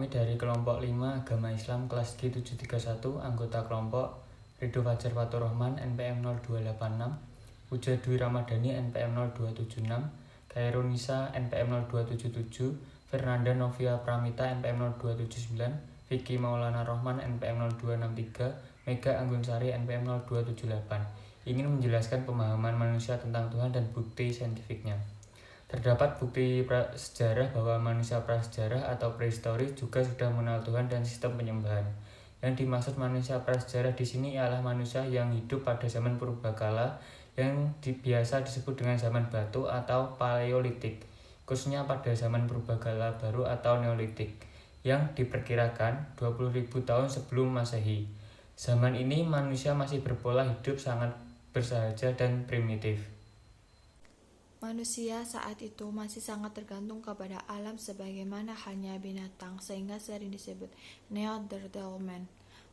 Kami dari kelompok 5 Agama Islam kelas G731, anggota kelompok Ridho Fajar Fatur Rahman NPM 0286, Puja Dwi Ramadhani NPM 0276, Khairunisa NPM 0277, Fernanda Novia Pramita NPM 0279, Vicky Maulana Rohman NPM 0263, Mega Anggunsari NPM 0278 ingin menjelaskan pemahaman manusia tentang Tuhan dan bukti saintifiknya. Terdapat bukti prasejarah bahwa manusia prasejarah atau prehistoris juga sudah mengenal Tuhan dan sistem penyembahan. Yang dimaksud manusia prasejarah di sini ialah manusia yang hidup pada zaman purbakala yang biasa disebut dengan zaman batu atau paleolitik, khususnya pada zaman purbakala baru atau neolitik, yang diperkirakan 20.000 tahun sebelum Masehi. Zaman ini manusia masih berpola hidup sangat bersahaja dan primitif. Manusia saat itu masih sangat tergantung kepada alam sebagaimana halnya binatang, sehingga sering disebut Neanderthal man.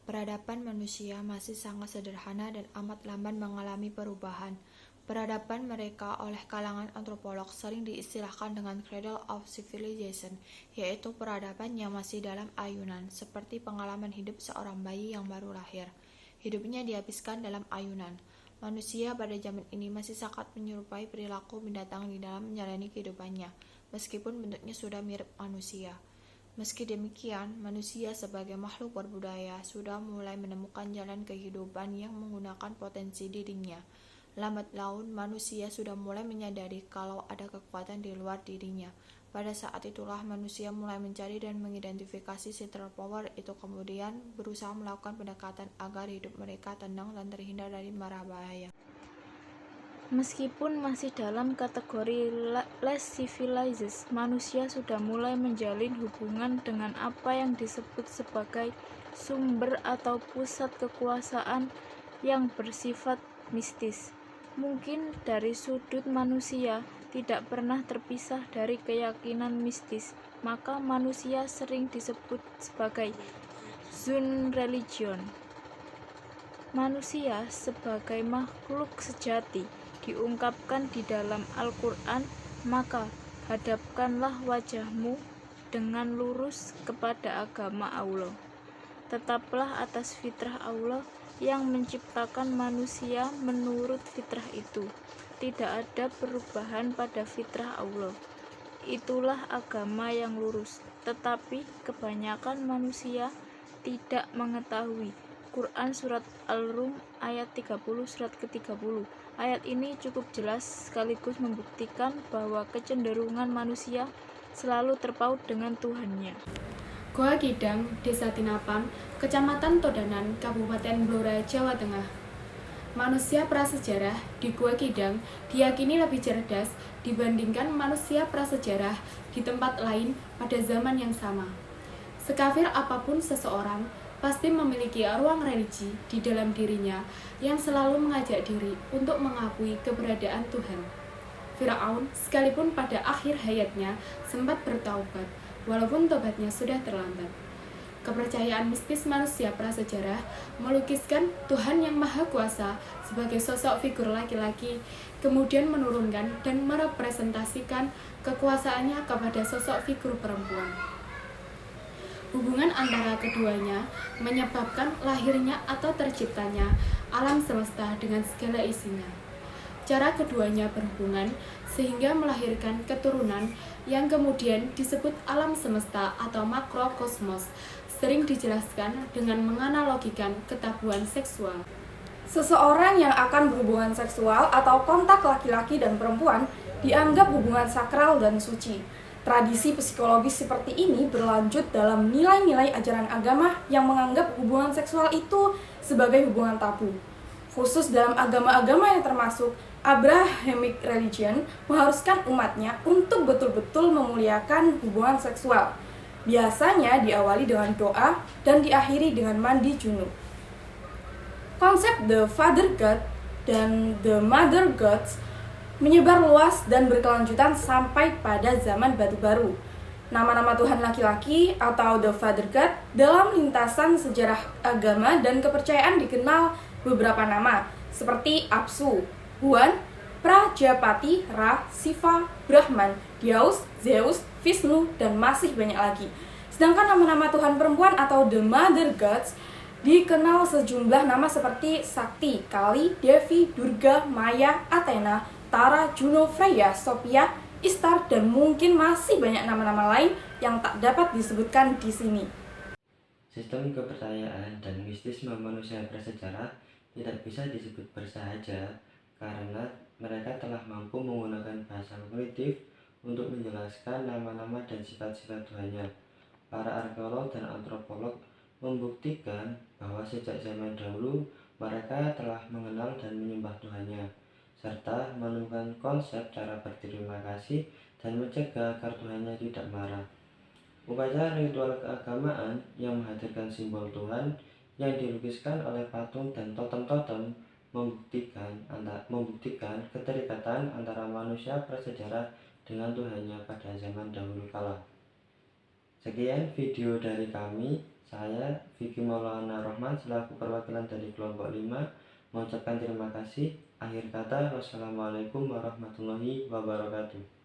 Peradaban manusia masih sangat sederhana dan amat lamban mengalami perubahan. Peradaban mereka oleh kalangan antropolog sering diistilahkan dengan cradle of civilization, yaitu peradaban yang masih dalam ayunan, seperti pengalaman hidup seorang bayi yang baru lahir. Hidupnya dihabiskan dalam ayunan. Manusia pada zaman ini masih sangat menyerupai perilaku binatang di dalam menjalani kehidupannya, meskipun bentuknya sudah mirip manusia. Meski demikian, manusia sebagai makhluk berbudaya sudah mulai menemukan jalan kehidupan yang menggunakan potensi dirinya. Lambat laun, manusia sudah mulai menyadari kalau ada kekuatan di luar dirinya. Pada saat itulah manusia mulai mencari dan mengidentifikasi central power itu, kemudian berusaha melakukan pendekatan agar hidup mereka tenang dan terhindar dari mara bahaya. Meskipun masih dalam kategori less civilized, manusia sudah mulai menjalin hubungan dengan apa yang disebut sebagai sumber atau pusat kekuasaan yang bersifat mistis. Mungkin dari sudut manusia tidak pernah terpisah dari keyakinan mistis, maka manusia sering disebut sebagai Zun religion. Manusia sebagai makhluk sejati diungkapkan di dalam Al-Quran, maka hadapkanlah wajahmu dengan lurus kepada agama Allah. Tetaplah atas fitrah Allah yang menciptakan manusia menurut fitrah itu. Tidak ada perubahan pada fitrah Allah. Itulah agama yang lurus. Tetapi kebanyakan manusia tidak mengetahui. Quran Surat Al-Rum ayat 30 surat ke-30. Ayat ini cukup jelas sekaligus membuktikan bahwa kecenderungan manusia selalu terpaut dengan Tuhannya. Goa Kidang, Desa Tinapan, Kecamatan Todanan, Kabupaten Blora, Jawa Tengah. Manusia prasejarah di Goa Kidang diyakini lebih cerdas dibandingkan manusia prasejarah di tempat lain pada zaman yang sama. Sekafir apapun seseorang, pasti memiliki ruang religi di dalam dirinya yang selalu mengajak diri untuk mengakui keberadaan Tuhan. Firaun sekalipun pada akhir hayatnya sempat bertaubat, walaupun tobatnya sudah terlambat. Kepercayaan mistis manusia prasejarah melukiskan Tuhan yang Maha Kuasa sebagai sosok figur laki-laki, kemudian menurunkan dan merepresentasikan kekuasaannya kepada sosok figur perempuan. Hubungan antara keduanya menyebabkan lahirnya atau terciptanya alam semesta dengan segala isinya. Cara keduanya berhubungan sehingga melahirkan keturunan yang kemudian disebut alam semesta atau makrokosmos, sering dijelaskan dengan menganalogikan ketabuhan seksual. Seseorang yang akan berhubungan seksual atau kontak laki-laki dan perempuan dianggap hubungan sakral dan suci. Tradisi psikologis seperti ini berlanjut dalam nilai-nilai ajaran agama yang menganggap hubungan seksual itu sebagai hubungan tabu. Khusus dalam agama-agama yang termasuk Abrahamic religion mengharuskan umatnya untuk betul-betul memuliakan hubungan seksual. Biasanya diawali dengan doa dan diakhiri dengan mandi junub. Konsep the Father God dan the Mother Gods menyebar luas dan berkelanjutan sampai pada zaman Batu Baru. Nama-nama Tuhan laki-laki atau the Father God dalam lintasan sejarah agama dan kepercayaan dikenal beberapa nama seperti Apsu, Huan, Prajapati, Ra, Siva, Brahman, Dyaus, Zeus, Vishnu, dan masih banyak lagi. Sedangkan nama-nama Tuhan perempuan atau the Mother Gods dikenal sejumlah nama seperti Sakti, Kali, Devi, Durga, Maya, Athena, Tara, Juno, Freya, Sophia, Ishtar, dan mungkin masih banyak nama-nama lain yang tak dapat disebutkan di sini. Sistem kepercayaan dan mistisme manusia prasejarah tidak bisa disebut bersahaja karena mereka telah mampu menggunakan bahasa kognitif untuk menjelaskan nama-nama dan sifat-sifat Tuhannya. Para arkeolog dan antropolog membuktikan bahwa sejak zaman dahulu mereka telah mengenal dan menyembah Tuhannya, serta menemukan konsep cara berterima kasih dan mencegah agar Tuhannya tidak marah. Upacara ritual keagamaan yang menghadirkan simbol Tuhan yang dilukiskan oleh patung dan totem-totem membuktikan keterikatan antara manusia prasejarah dengan Tuhannya pada zaman dahulu kala. Sekian video dari kami. Saya, Vicky Maulana Rohman, selaku perwakilan dari kelompok 5, mengucapkan terima kasih. Akhir kata, wassalamualaikum warahmatullahi wabarakatuh.